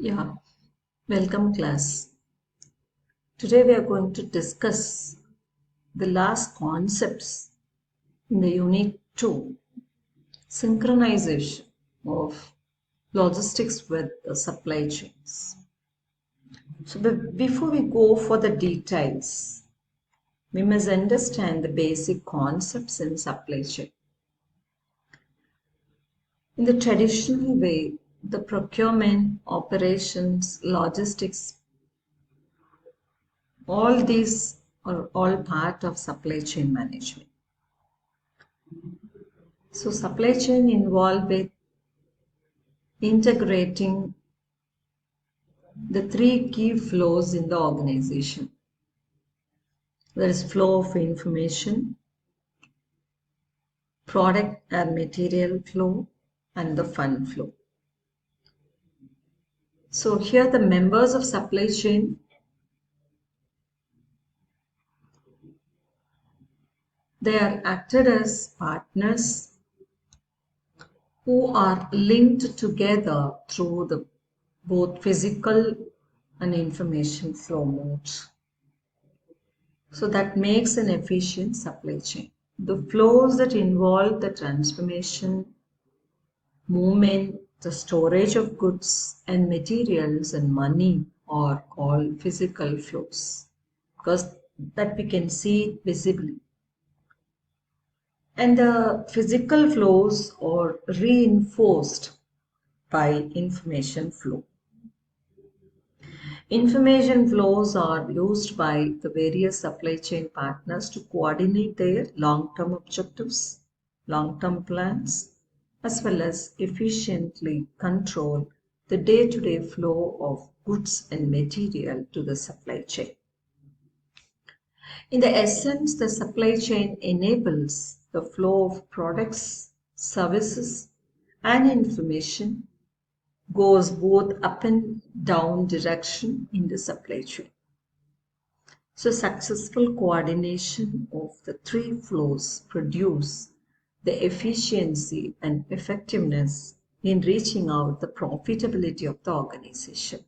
Yeah, welcome class. Today we are going to discuss the last concepts in the unit 2, synchronization of logistics with the supply chains. So before we go for the details, we must understand the basic concepts in supply chain. In the traditional way, the procurement, operations, logistics, all these are all part of supply chain management. So supply chain involved with integrating the three key flows in the organization. There is flow of information, product and material flow, and the fund flow. So here the members of supply chain, they are acted as partners who are linked together through the both physical and information flow modes. So that makes an efficient supply chain. The flows that involve the transformation, movement, the storage of goods and materials and money are called physical flows because that we can see visibly. And the physical flows are reinforced by information flow. Information flows are used by the various supply chain partners to coordinate their long-term objectives, long-term plans, as well as efficiently control the day-to-day flow of goods and material to the supply chain. In the essence, the supply chain enables the flow of products, services, and information goes both up and down direction in the supply chain. So successful coordination of the three flows produce the efficiency and effectiveness in reaching out the profitability of the organization.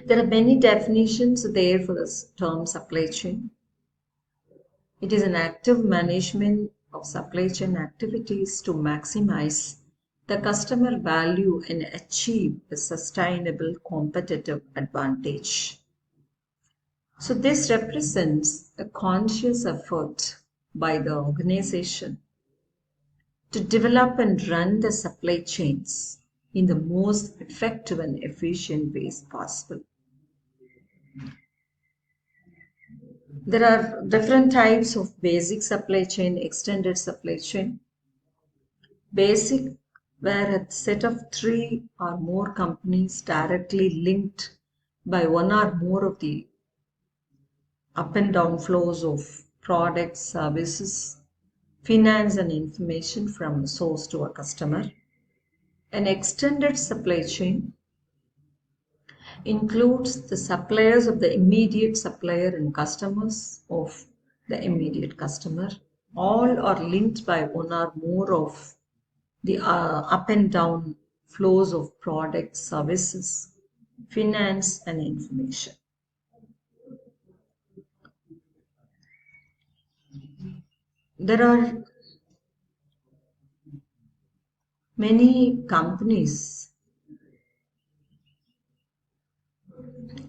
There are many definitions there for this term supply chain. It is an active management of supply chain activities to maximize the customer value and achieve a sustainable competitive advantage. So this represents a conscious effort by the organization to develop and run the supply chains in the most effective and efficient ways possible. There are different types of basic supply chain, extended supply chain. Basic, where a set of three or more companies directly linked by one or more of the up and down flows of products, services, finance, and information from source to a customer. An extended supply chain includes the suppliers of the immediate supplier and customers of the immediate customer. All are linked by one or more of the up and down flows of products, services, finance, and information. There are many companies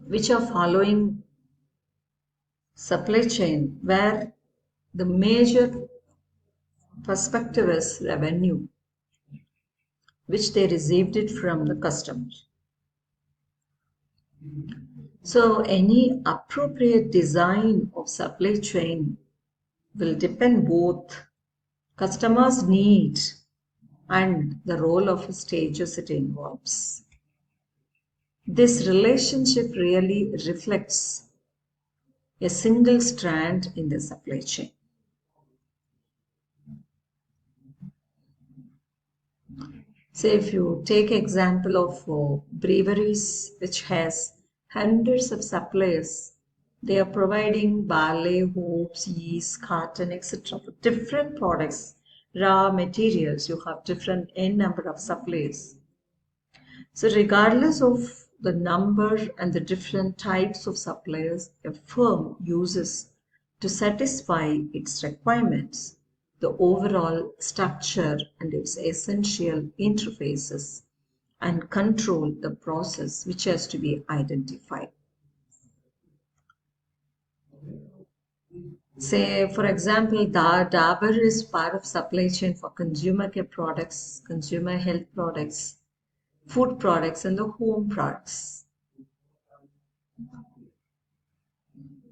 which are following supply chain where the major perspective is revenue, which they received it from the customer. So any appropriate design of supply chain will depend both customers' need and the role of stages it involves. This relationship really reflects a single strand in the supply chain. Say if you take example of breweries which has hundreds of suppliers, they are providing barley, hops, yeast, cotton, etc. for different products, raw materials. You have different n number of suppliers. So regardless of the number and the different types of suppliers a firm uses to satisfy its requirements, the overall structure and its essential interfaces and control the process which has to be identified. Say, for example, Dabur is part of supply chain for consumer care products, consumer health products, food products, and the home products.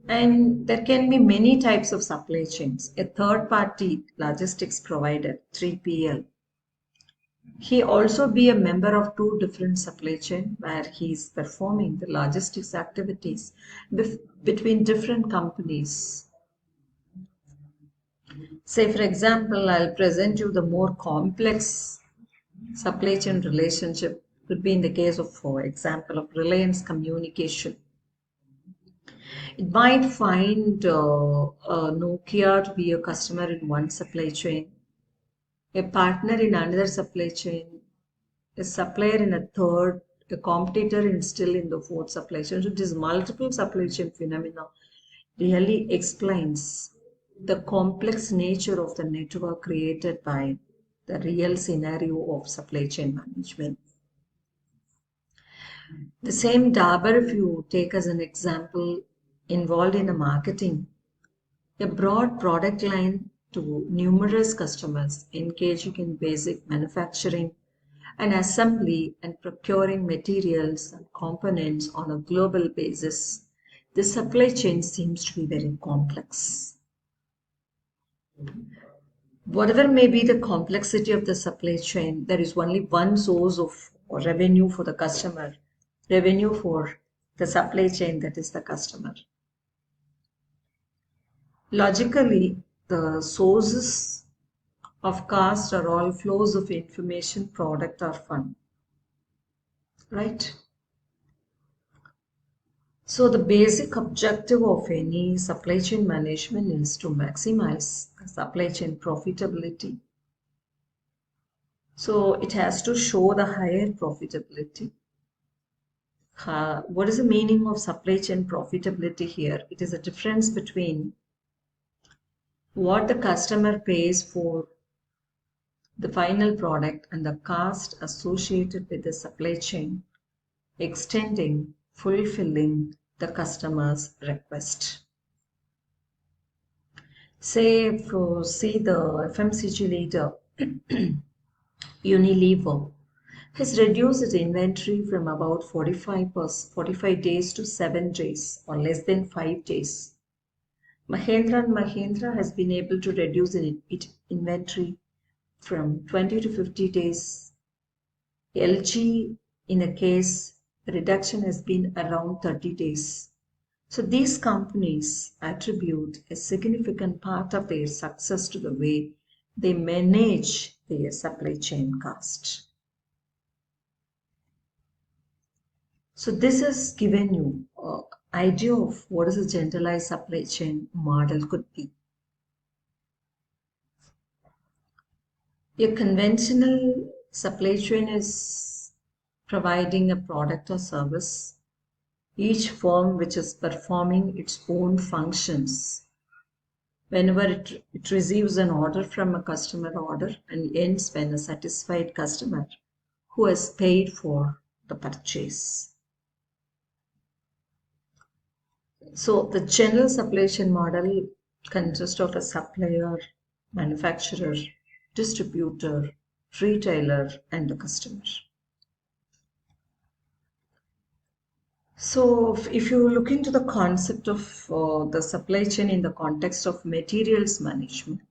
And there can be many types of supply chains. A third party logistics provider, 3PL, he also be a member of two different supply chain where he is performing the logistics activities between different companies. Say, for example, I'll present you the more complex supply chain relationship could be in the case of, for example, of Reliance Communication. It might find Nokia to be a customer in one supply chain, a partner in another supply chain, a supplier in a third, a competitor in still in the fourth supply chain. So this multiple supply chain phenomena really explains the complex nature of the network created by the real scenario of supply chain management. The same Dabur, if you take as an example, involved in a marketing, a broad product line to numerous customers engaging in basic manufacturing and assembly and procuring materials and components on a global basis. The supply chain seems to be very complex. Whatever may be the complexity of the supply chain, there is only one source of revenue for the customer, revenue for the supply chain, that is the customer. Logically, the sources of cost are all flows of information, product, or fund, right? So the basic objective of any supply chain management is to maximize supply chain profitability. So it has to show the higher profitability. What is the meaning of supply chain profitability here? It is a difference between what the customer pays for the final product and the cost associated with the supply chain, extending, fulfilling the customer's request. Say, if you see the FMCG leader, Unilever, has reduced its inventory from about 45 days to 7 days or less than 5 days. Mahindra and Mahindra has been able to reduce its inventory from 20 to 50 days. LG, in a case, the reduction has been around 30 days. So these companies attribute a significant part of their success to the way they manage their supply chain cost. So this has given you an idea of what is a generalized supply chain model could be. A conventional supply chain is providing a product or service, each firm which is performing its own functions. Whenever it receives an order from a customer order and ends when a satisfied customer who has paid for the purchase. So the general supply chain model consists of a supplier, manufacturer, distributor, retailer, and a customer. So if you look into the concept of the supply chain in the context of materials management,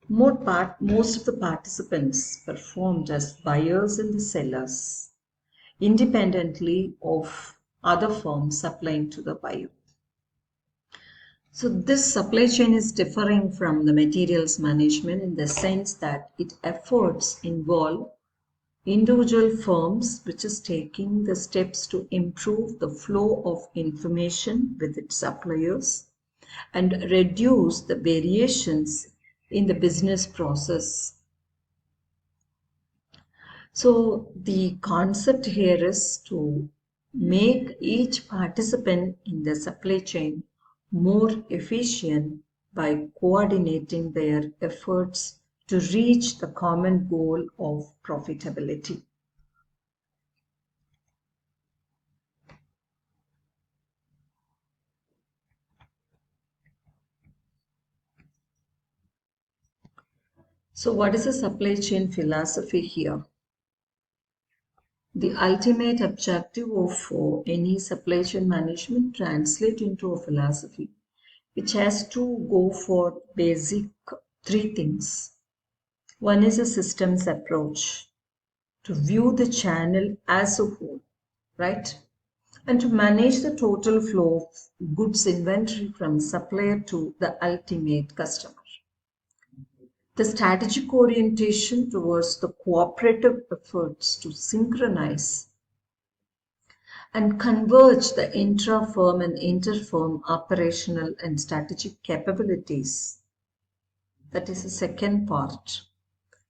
most of the participants performed as buyers and the sellers, independently of other firms supplying to the buyer. So this supply chain is differing from the materials management in the sense that its efforts involve individual firms which is taking the steps to improve the flow of information with its suppliers and reduce the variations in the business process. So the concept here is to make each participant in the supply chain more efficient by coordinating their efforts to reach the common goal of profitability. So what is a supply chain philosophy here? The ultimate objective of any supply chain management translate into a philosophy which has to go for basic three things. One is a systems approach to view the channel as a whole, right? And to manage the total flow of goods inventory from supplier to the ultimate customer. The strategic orientation towards the cooperative efforts to synchronize and converge the intra-firm and inter-firm operational and strategic capabilities. That is the second part.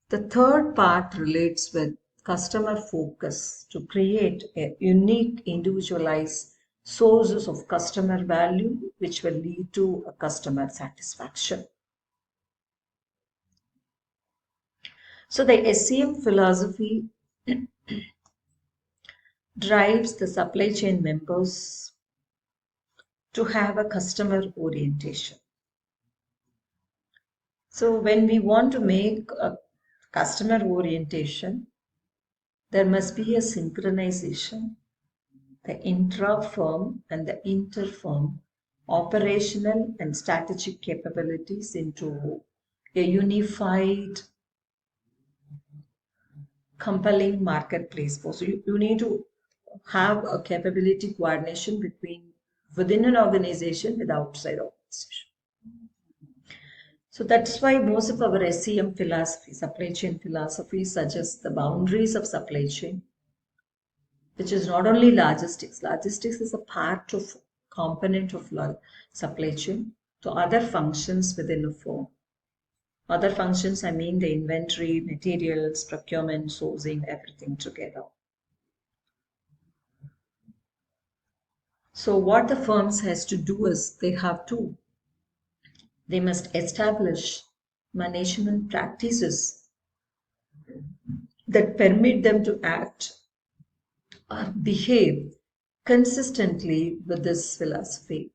The third part relates with customer focus to create a unique, individualized sources of customer value, which will lead to a customer satisfaction. So the SCM philosophy drives the supply chain members to have a customer orientation. So when we want to make a customer orientation, there must be a synchronization, the intra-firm and the inter-firm operational and strategic capabilities into a unified, compelling marketplace. So you need to have a capability coordination between within an organization with outside organization. So that's why most of our SCM philosophy, supply chain philosophy, suggests the boundaries of supply chain, which is not only logistics. Logistics is a part of component of supply chain to other functions within a firm. Other functions, I mean the inventory, materials, procurement, sourcing, everything together. So what the firms has to do is they must establish management practices that permit them to act or behave consistently with this philosophy.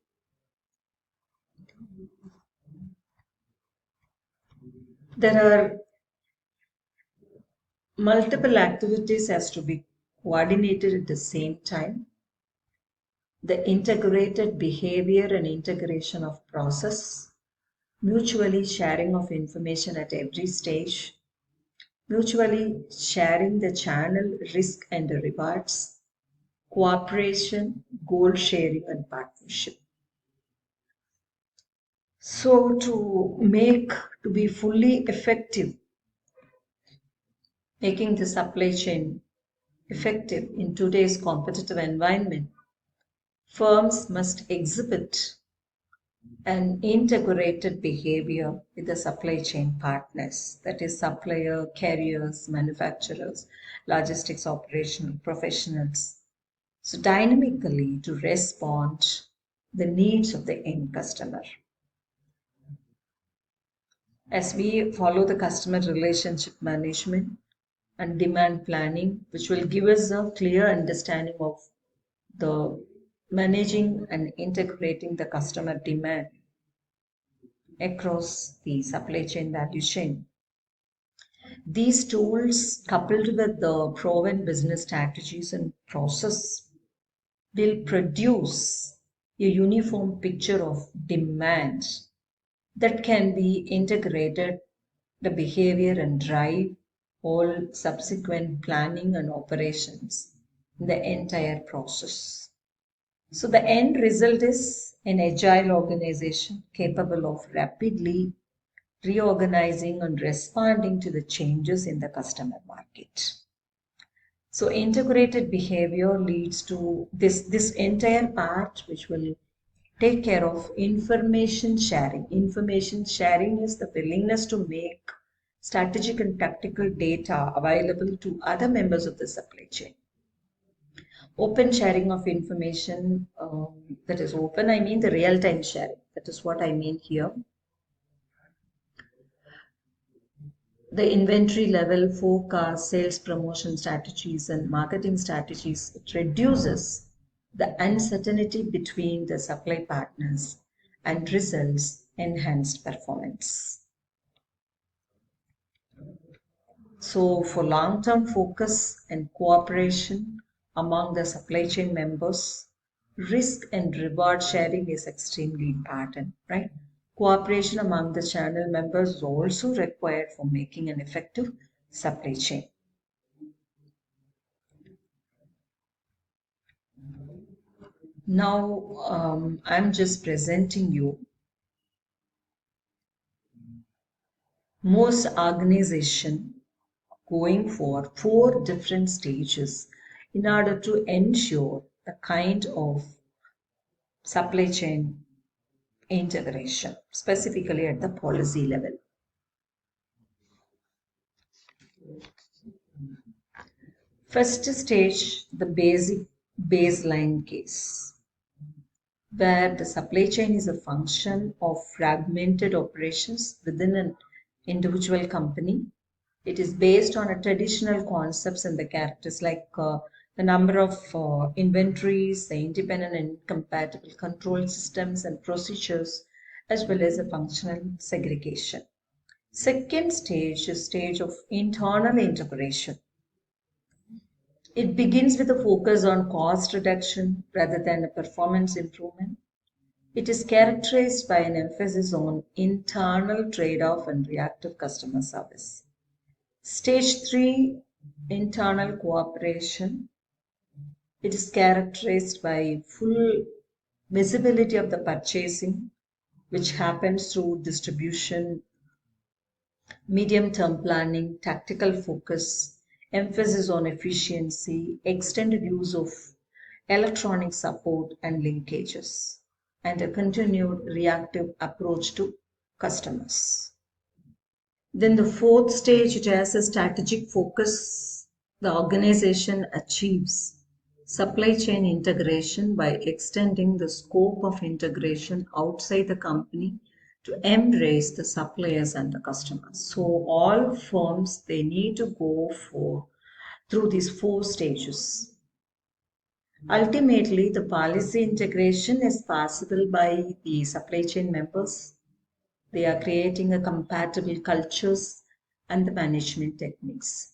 There are multiple activities has to be coordinated at the same time. The integrated behavior and integration of process, mutually sharing of information at every stage, mutually sharing the channel risk and the rewards, cooperation, goal sharing, and partnership. So to be fully effective, making the supply chain effective in today's competitive environment, firms must exhibit an integrated behavior with the supply chain partners, that is supplier, carriers, manufacturers, logistics operational professionals. So dynamically to respond the needs of the end customer. As we follow the customer relationship management and demand planning, which will give us a clear understanding of the managing and integrating the customer demand across the supply chain value chain. These tools, coupled with the proven business strategies and process, will produce a uniform picture of demand that can be integrated the behavior and drive all subsequent planning and operations in the entire process. So the end result is an agile organization capable of rapidly reorganizing and responding to the changes in the customer market. So integrated behavior leads to this entire part, which will take care of information sharing. Information sharing is the willingness to make strategic and tactical data available to other members of the supply chain. Open sharing of information, that is open, I mean the real-time sharing. That is what I mean here. The inventory level forecast, sales promotion strategies, and marketing strategies, it reduces the uncertainty between the supply partners and results enhanced performance. So for long-term focus and cooperation among the supply chain members, risk and reward sharing is extremely important, right? Cooperation among the channel members is also required for making an effective supply chain. Now, I'm just presenting you most organization going for 4 different stages in order to ensure the kind of supply chain integration, specifically at the policy level. First stage, the basic baseline case, where the supply chain is a function of fragmented operations within an individual company. It is based on a traditional concepts and the characters like the number of inventories, the independent and incompatible control systems and procedures, as well as a functional segregation. Second stage is stage of internal integration. It begins with a focus on cost reduction rather than a performance improvement. It is characterized by an emphasis on internal trade-off and reactive customer service. Stage 3, internal cooperation. It is characterized by full visibility of the purchasing, which happens through distribution, medium-term planning, tactical focus, emphasis on efficiency, extended use of electronic support and linkages, and a continued reactive approach to customers. Then the fourth stage, it has a strategic focus. The organization achieves supply chain integration by extending the scope of integration outside the company to embrace the suppliers and the customers. So all firms, they need to go through these 4 stages. Ultimately, the policy integration is possible by the supply chain members. They are creating a compatible cultures and the management techniques.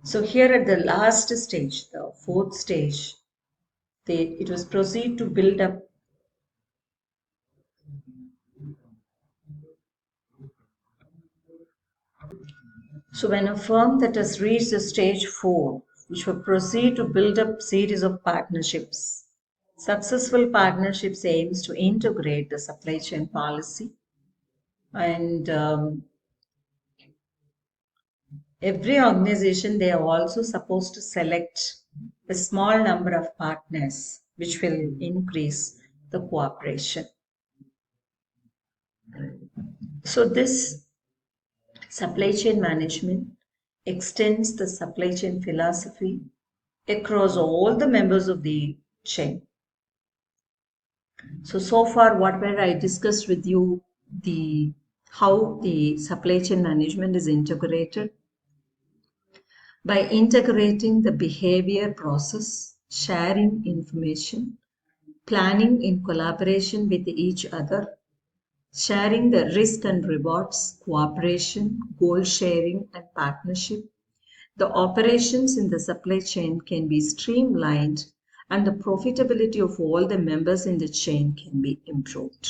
So here at the last stage, the 4th stage, it was proceed to build up So when a firm that has reached the stage 4, which will proceed to build up series of partnerships, successful partnerships aims to integrate the supply chain policy, and every organization, they are also supposed to select a small number of partners, which will increase the cooperation. So this supply chain management extends the supply chain philosophy across all the members of the chain. So far whatever I discussed with you, how the supply chain management is integrated. By integrating the behavior process, sharing information, planning in collaboration with each other, sharing the risk and rewards, cooperation, goal sharing, and partnership, the operations in the supply chain can be streamlined and the profitability of all the members in the chain can be improved.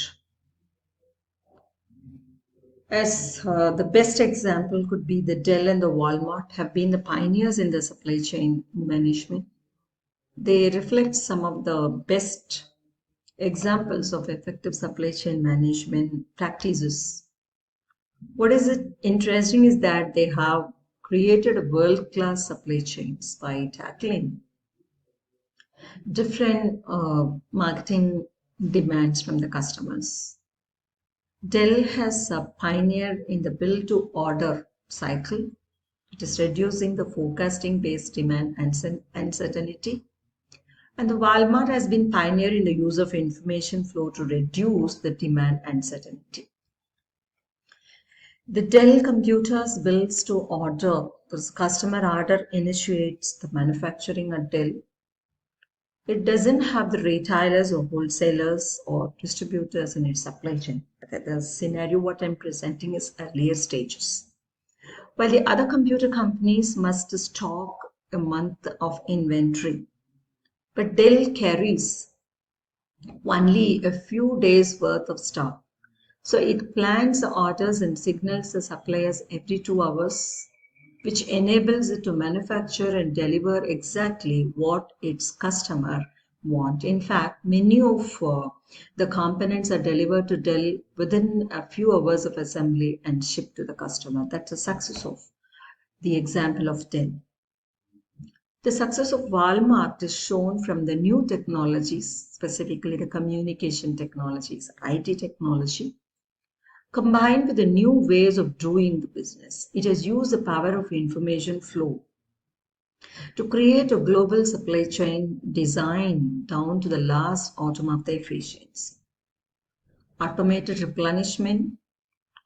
As the best example could be the Dell and the Walmart have been the pioneers in the supply chain management. They reflect some of the best examples of effective supply chain management practices. What is interesting is that they have created a world-class supply chains by tackling different marketing demands from the customers. Dell has pioneered in the build to order cycle. It is reducing the forecasting based demand and uncertainty. And the Walmart has been pioneer in the use of information flow to reduce the demand uncertainty. The Dell computers builds to order. This customer order initiates the manufacturing at Dell. It doesn't have the retailers or wholesalers or distributors in its supply chain. The scenario what I'm presenting is earlier stages. While the other computer companies must stock a month of inventory, but Dell carries only a few days worth of stock. So it plans the orders and signals the suppliers every 2 hours, which enables it to manufacture and deliver exactly what its customer want. In fact, many of the components are delivered to Dell within a few hours of assembly and shipped to the customer. That's the success of the example of Dell. The success of Walmart is shown from the new technologies, specifically the communication technologies, IT technology, combined with the new ways of doing the business. It has used the power of information flow to create a global supply chain design down to the last atom of the efficiency. Automated replenishment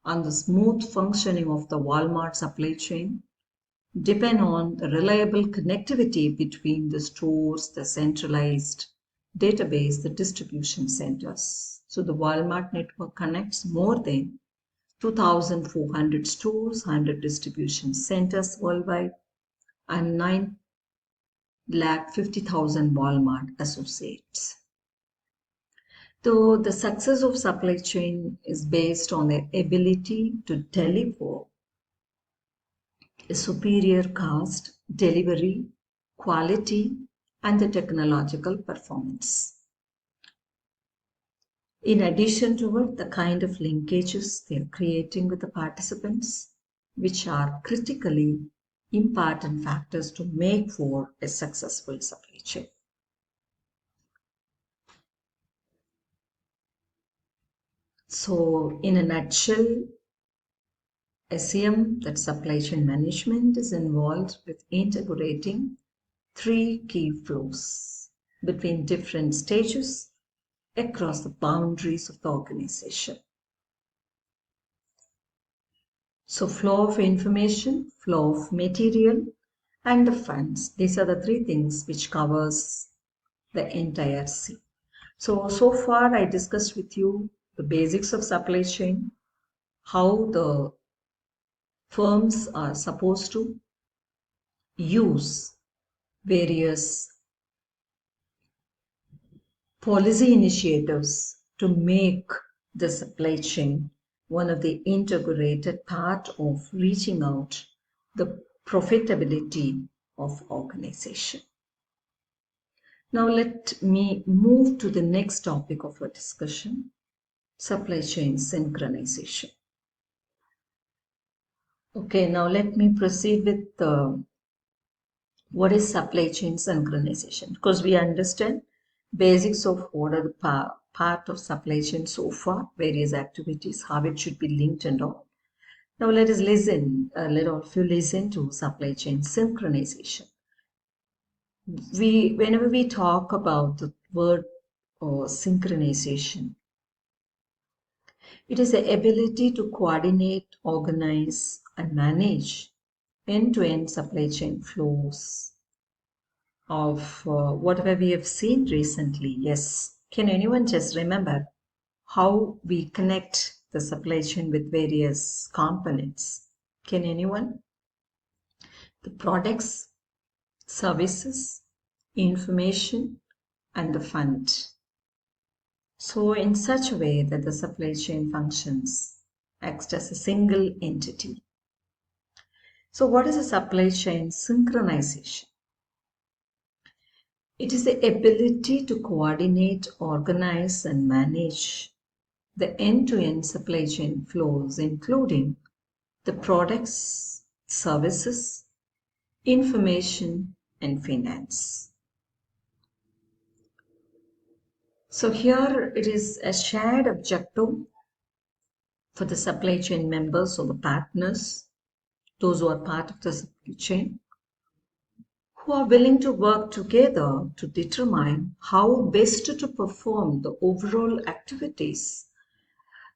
and the smooth functioning of the Walmart supply chain depend on the reliable connectivity between the stores, the centralized database, the distribution centers. So the Walmart network connects more than 2,400 stores, 100 distribution centers worldwide, and 950,000 Walmart associates. Though the success of supply chain is based on their ability to deliver a superior cost, delivery, quality, and the technological performance. In addition to it, the kind of linkages they are creating with the participants, which are critically important factors to make for a successful supply chain. So, in a nutshell, SCM, that supply chain management, is involved with integrating three key flows between different stages across the boundaries of the organization. So flow of information, flow of material, and the funds. These are the three things which covers the entire C. So far I discussed with you the basics of supply chain, how the firms are supposed to use various policy initiatives to make the supply chain one of the integrated part of reaching out the profitability of organization. Now let me move to the next topic of our discussion, supply chain synchronization. Okay, now let me proceed with what is supply chain synchronization, because we understand basics of what are the part of supply chain so far, various activities, how it should be linked and all. Now let us listen, let all of you listen to supply chain synchronization. Whenever we talk about the word or synchronization, it is the ability to coordinate, organize, and manage end-to-end supply chain flows of whatever we have seen recently. Yes. Can anyone just remember how we connect the supply chain with various components? Can anyone? The products, services, information, and the fund. So in such a way that the supply chain functions, acts as a single entity. So what is a supply chain synchronization? It is the ability to coordinate, organize, and manage the end-to-end supply chain flows, including the products, services, information, and finance. So here it is a shared objective for the supply chain members or the partners, those who are part of the supply chain, who are willing to work together to determine how best to perform the overall activities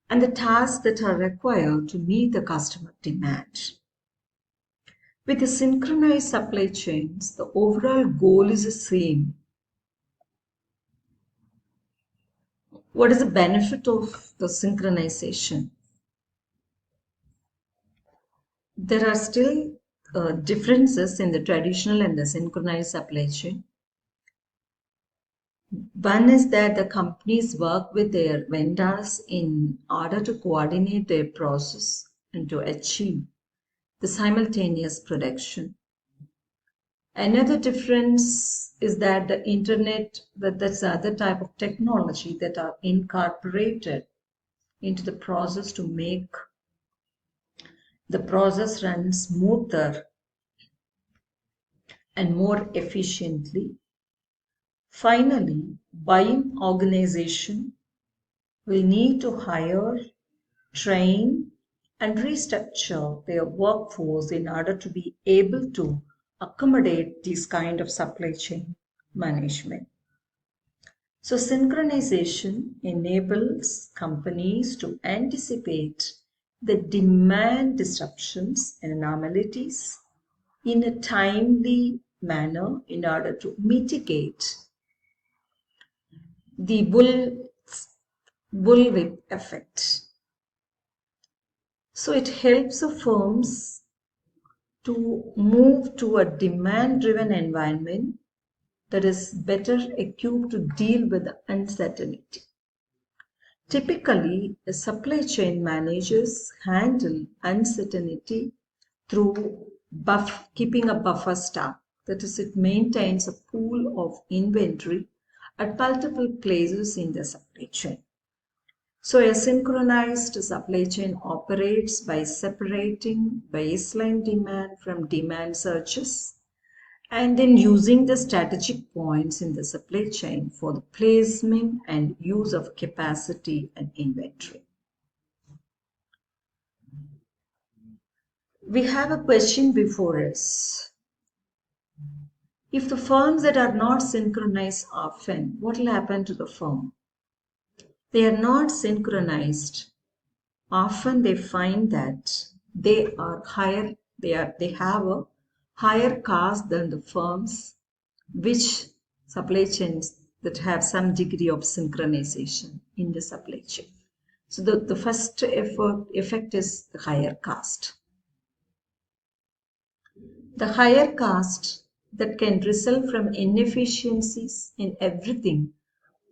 and the tasks that are required to meet the customer demand. With the synchronized supply chains, the overall goal is the same. What is the benefit of the synchronization? There are still differences in the traditional and the synchronized supply chain. One is that the companies work with their vendors in order to coordinate their process and to achieve the simultaneous production. Another difference is that the internet, that's the other type of technology that are incorporated into the process to make the process run smoother and more efficiently. Finally, buying organization will need to hire, train, and restructure their workforce in order to be able to accommodate this kind of supply chain management. So synchronization enables companies to anticipate the demand disruptions and anomalies in a timely manner in order to mitigate the bullwhip effect. So it helps the firms to move to a demand-driven environment that is better equipped to deal with the uncertainty. Typically, the supply chain managers handle uncertainty through keeping a buffer stock. That is, it maintains a pool of inventory at multiple places in the supply chain. So a synchronized supply chain operates by separating baseline demand from demand surges and then using the strategic points in the supply chain for the placement and use of capacity and inventory. We have a question before us. If the firms that are not synchronized often, what will happen to the firm? They are not synchronized. Often they find that they have a higher cost than the firms which supply chains that have some degree of synchronization in the supply chain. So the first effect is the higher cost. The higher cost that can result from inefficiencies in everything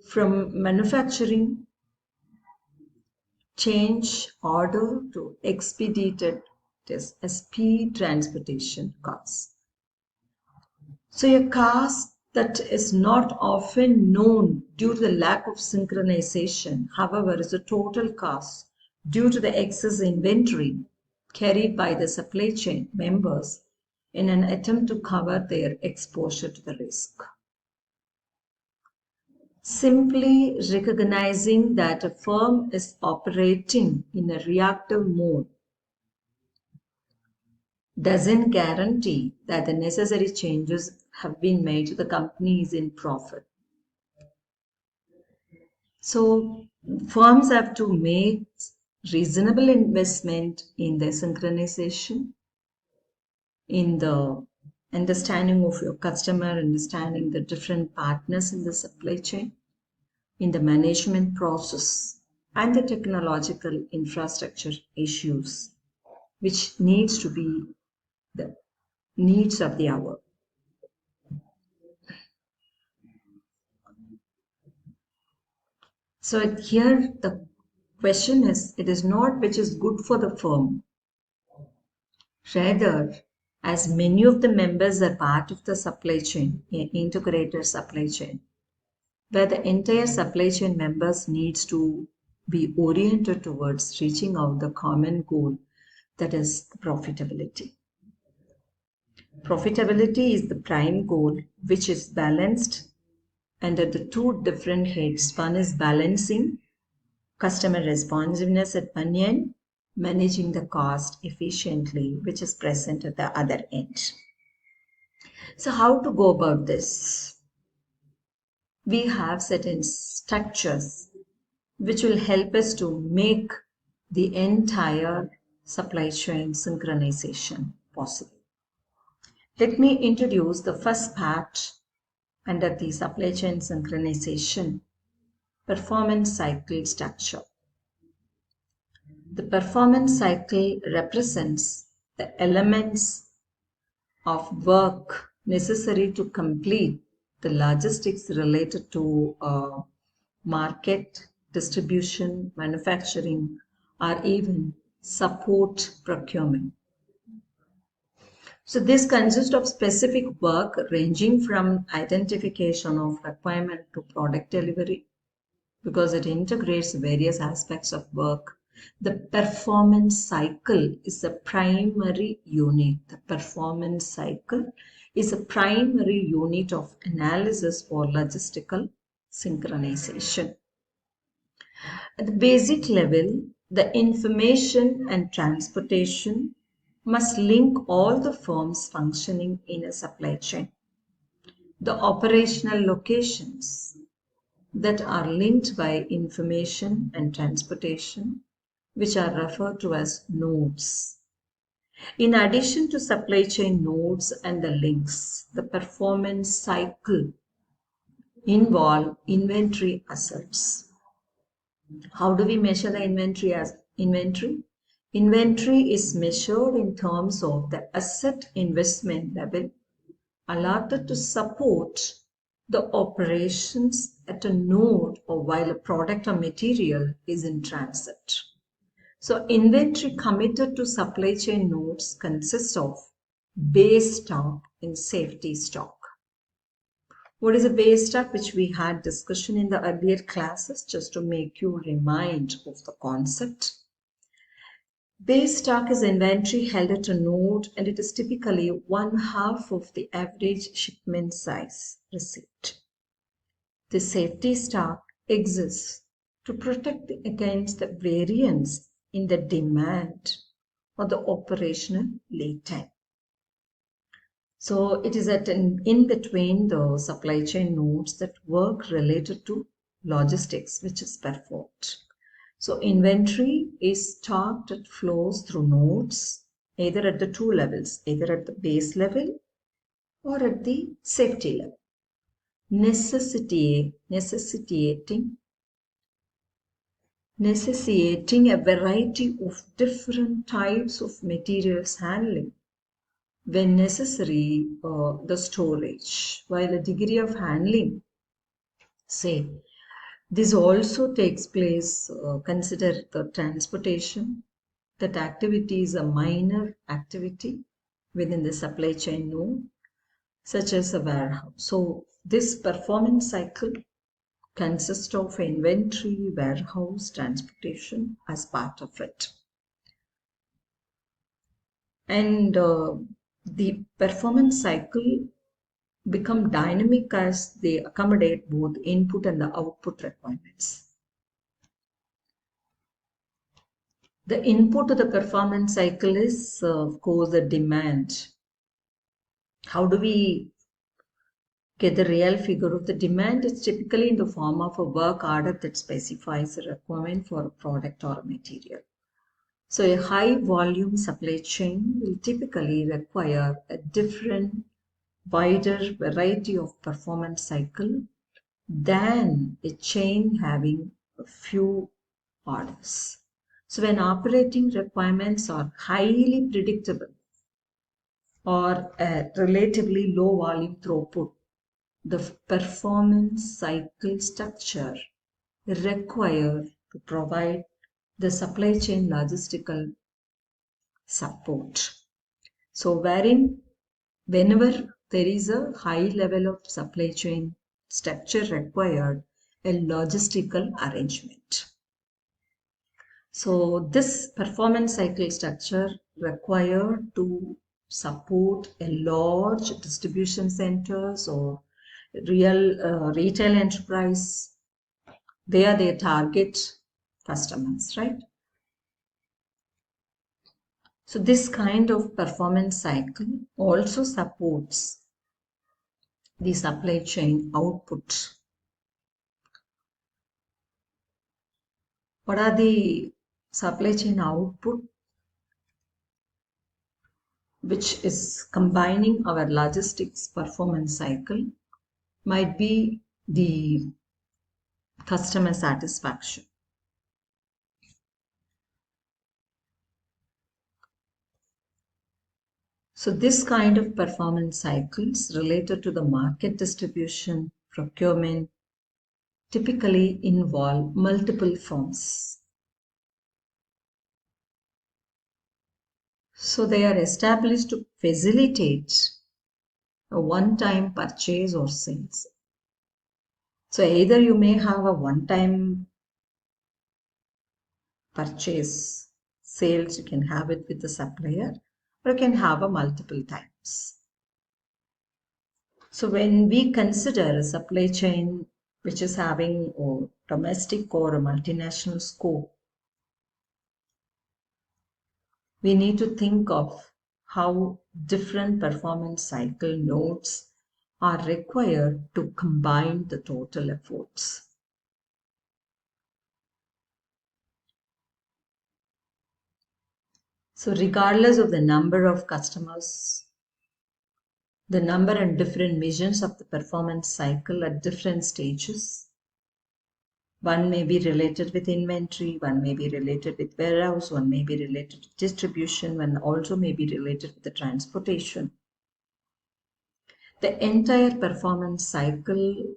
from manufacturing, change order to expedited SP transportation costs. So a cost that is not often known due to the lack of synchronization, however, is the total cost due to the excess inventory carried by the supply chain members in an attempt to cover their exposure to the risk. Simply recognizing that a firm is operating in a reactive mode doesn't guarantee that the necessary changes have been made to the company is in profit. So firms have to make reasonable investment in their synchronization, in the understanding of your customer, understanding the different partners in the supply chain, in the management process, and the technological infrastructure issues, which needs to be the needs of the hour. So here the question is, it is not which is good for the firm. Rather, as many of the members are part of the supply chain, integrated supply chain, where the entire supply chain members needs to be oriented towards reaching out the common goal, that is profitability. Profitability is the prime goal, which is balanced under the two different heads. One is balancing customer responsiveness at one end managing the cost efficiently, which is present at the other end. So how to go about this? We have certain structures which will help us to make the entire supply chain synchronization possible. Let me introduce the first part under the supply chain synchronization, performance cycle structure. The performance cycle represents the elements of work necessary to complete the logistics related to market, distribution, manufacturing, or even support procurement. So this consists of specific work ranging from identification of requirement to product delivery, because it integrates various aspects of work. The performance cycle is a primary unit. The performance cycle is a primary unit of analysis for logistical synchronization. At the basic level, the information and transportation must link all the firms functioning in a supply chain. The operational locations that are linked by information and transportation, which are referred to as nodes. In addition to supply chain nodes and the links, the performance cycle involve inventory assets. How do we measure the inventory as inventory? Inventory is measured in terms of the asset investment level allotted to support the operations at a node or while a product or material is in transit. So inventory committed to supply chain nodes consists of base stock and safety stock. What is a base stock, which we had discussion in the earlier classes, just to make you remind of the concept. Base stock is inventory held at a node, and it is typically 1/2 of the average shipment size received. The safety stock exists to protect against the variance in the demand or the operational lead time. So it is in between the supply chain nodes that work related to logistics which is performed. So inventory is stock that flows through nodes either at the two levels, either at the base level or at the safety level, necessitating a variety of different types of materials handling. When necessary, the storage, while a degree of handling, say, this also takes place, consider the transportation. That activity is a minor activity within the supply chain node, such as a warehouse. So this performance cycle consists of inventory, warehouse, transportation as part of it. And the performance cycle become dynamic as they accommodate both input and the output requirements. The input to the performance cycle is, of course, the demand. How do we get the real figure of the demand? It's typically in the form of a work order that specifies a requirement for a product or a material. So a high volume supply chain will typically require a different, wider variety of performance cycle than a chain having a few orders. So when operating requirements are highly predictable or a relatively low volume throughput, the performance cycle structure required to provide the supply chain logistical support. So whenever there is a high level of supply chain structure required, a logistical arrangement. So this performance cycle structure required to support a large distribution centers or real retail enterprise. They are their target customers, right? So this kind of performance cycle also supports the supply chain output. What are the supply chain output? Which is combining our logistics performance cycle might be the customer satisfaction. So this kind of performance cycles related to the market distribution, procurement, typically involve multiple firms. So they are established to facilitate a one-time purchase or sales. So either you may have a one-time purchase sales, you can have it with the supplier, or you can have a multiple times. So when we consider a supply chain which is having a domestic or a multinational scope, we need to think of how different performance cycle nodes are required to combine the total efforts. So regardless of the number of customers, the number and different missions of the performance cycle at different stages, one may be related with inventory, one may be related with warehouse, one may be related to distribution, one also may be related with the transportation. The entire performance cycle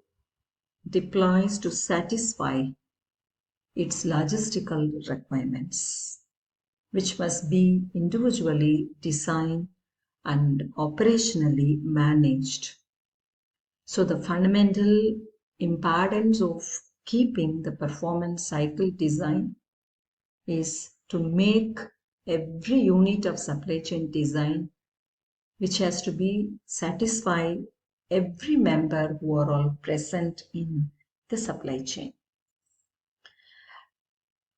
deploys to satisfy its logistical requirements, which must be individually designed and operationally managed. So the fundamental importance of keeping the performance cycle design is to make every unit of supply chain design which has to be satisfy every member who are all present in the supply chain.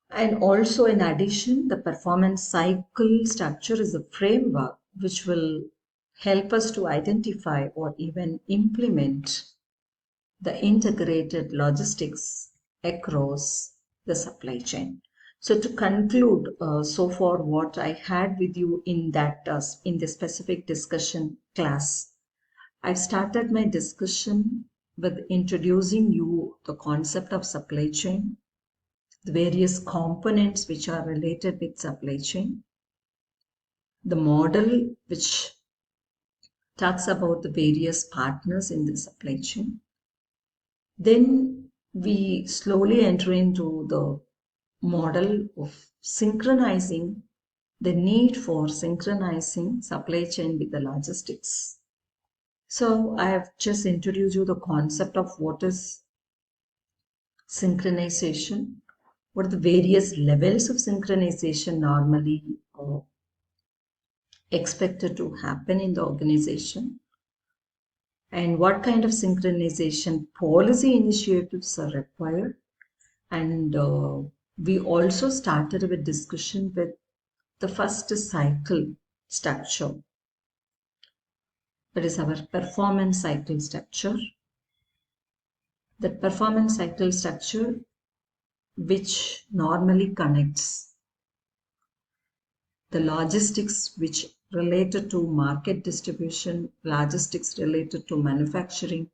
And also in addition, the performance cycle structure is a framework which will help us to identify or even implement the integrated logistics across the supply chain. So to conclude, so far what I had with you in that in the specific discussion class, I've started my discussion with introducing you the concept of supply chain, the various components which are related with supply chain, the model which talks about the various partners in the supply chain. Then we slowly enter into the model of synchronizing, the need for synchronizing supply chain with the logistics. So I have just introduced you the concept of what is synchronization, what are the various levels of synchronization normally expected to happen in the organization, and what kind of synchronization policy initiatives are required. And we also started a discussion with the first cycle structure, that is our performance cycle structure. That performance cycle structure which normally connects the logistics which related to market distribution, logistics related to manufacturing,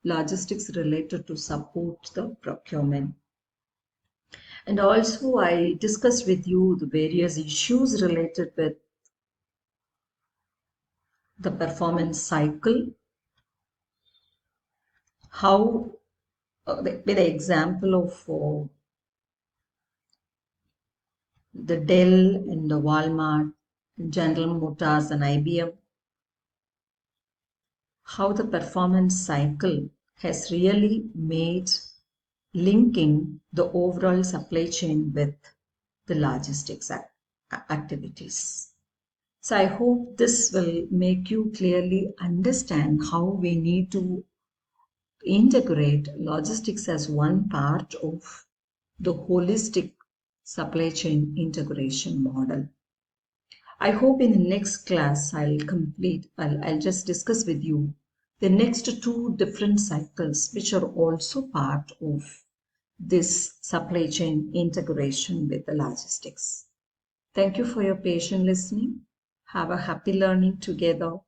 logistics related to support the procurement. And also I discussed with you the various issues related with the performance cycle, how with the example of the Dell and the Walmart, General Motors and IBM, how the performance cycle has really made linking the overall supply chain with the logistics activities. So I hope this will make you clearly understand how we need to integrate logistics as one part of the holistic supply chain integration model. I hope in the next class I'll just discuss with you the next two different cycles which are also part of this supply chain integration with the logistics. Thank you for your patient listening. Have a happy learning together.